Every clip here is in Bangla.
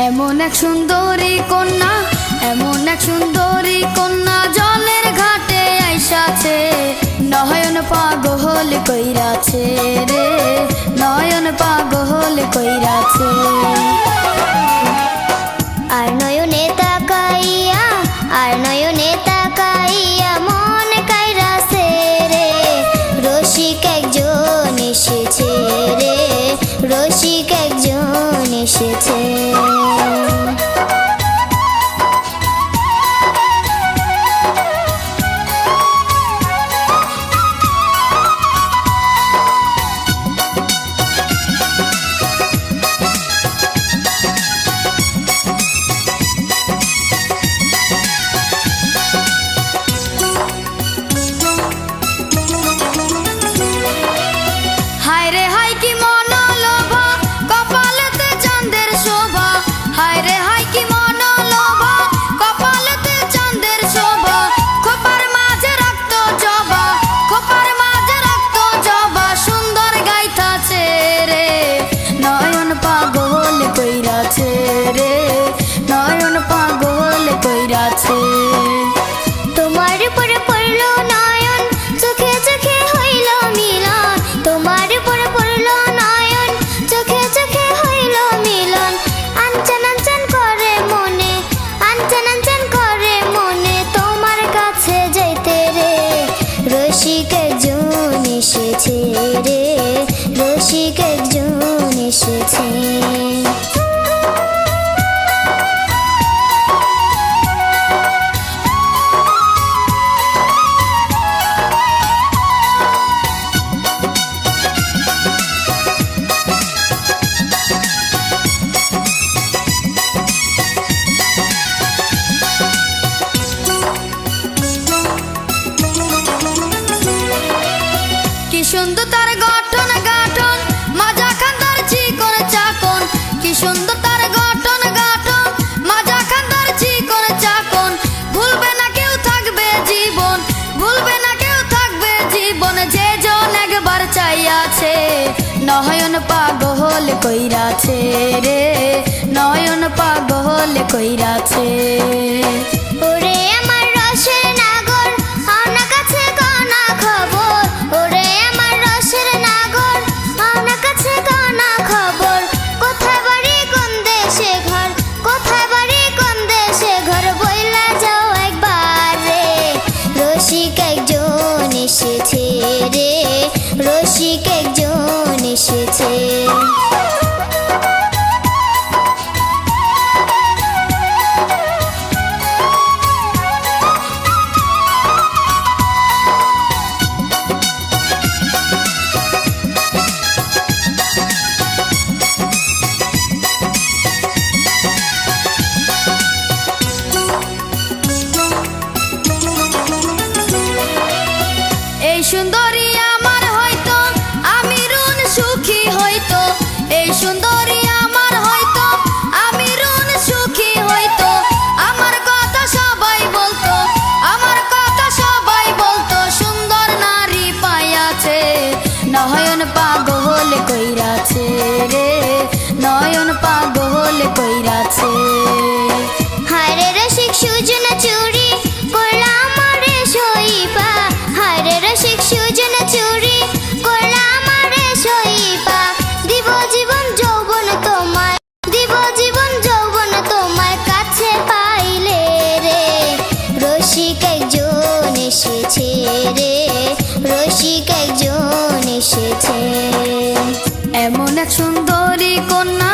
এমন এক সুন্দরী কন্যা, এমন এক সুন্দরী কন্যা জলের ঘাটে আইসাছে। নয়ন পাগল কইরাছে রে, নয়ন পাগল কইরাছে। আর নয়নে তাকাইয়া, আর নয়নে তাকাইয়া মন কাইরাছে রে। রসিক একজন এসেছে রে, রসিক একজন এসেছে। হায় রে হায় কি মনোলোভা, কপালেতে চাঁদের শোভা। হায় রে হায় কি মনোলোভা, কপালেতে চাঁদের শোভা। খোপার মাঝে রক্ত জবা, খোপার মাঝে রক্ত জবা। সুন্দর গাইতাছে রে, নয়ন পাগল কইরাছে রে, নয়ন পাগল কইরাছে। তোমার উপরে পড়লো নয়ন, চোখে চোখে হইল মিলন। তোমার উপরে পড়লো নয়ন, চোখে চোখে হইল মিলন। আনচান আনচান করে মনে, আনচান আনচান করে মনে তোমার কাছে যাইতে রে। রসিক একজন এসেছে রে, রসিক একজন এসেছে। কি সুন্দর তার গঠন গাঠন, মাজা খান্দার চিকন চাকন। কি সুন্দর তার গঠন গাঠন, মাজা খান্দার চিকন চাকন। ভুলবে না কেউ থাকবে জীবন, ভুলবে না কেউ থাকবে জীবন। যে জন একবার চাইয়াছে, নয়ন পাগল কইরাছে রে, নয়ন পাগল কইরাছে। ওরে আমার রসের নাগর, আনা কাছে কানা খবর। ওরে আমার রসের নাগর, আনা কাছে কানা খবর। কোথায় বাড়ি কোন দেশে ঘর, কোথায় বাড়ি কোন দেশে ঘর। বইলা যাও একবার রে, রসিক একজন এসেছে রে, রসিক একজন এসেছে। এই সুন্দরী আমার হয়তো, আমি রুন সুখী হইতো। এই সুন্দরী আমার হয়তো, আমি রুন সুখী হইতো। আমার কথা সবাই বলতো, আমার কথা সবাই বলতো। সুন্দর নারী পাইয়াছে, নয়ন পাগল কইরাছে রে, নয়ন পাগল কইরাছে। হায় রে রসিক সুজন চুরি করলা আমারে সইপা। হায় রে রসিক সুজন চুরি করলা আমারে সইপা। দিব জীবন যৌবন তোমায়, দিব জীবন যৌবন তোমায় কাছে পাইলে রে। রসিক একজন এসেছে রে, রসিক একজন এসেছে। এমন এক সুন্দরী কন্যা,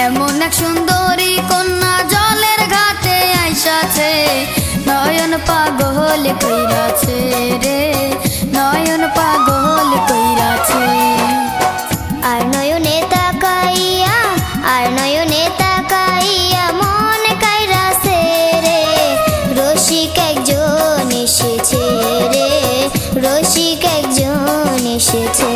এমন এক সুন্দরী কন্যা জলের ঘাটে আইসাছে। নয়ন পাগল কইরাছে রে, নয়ন পাগল কইরাছে। আর নয়নে তাকাইয়া, আর নয়নে তাকাইয়া মন কাইরাছে রে। রসিক একজন এসেছে রে, রসিক একজন এসেছে।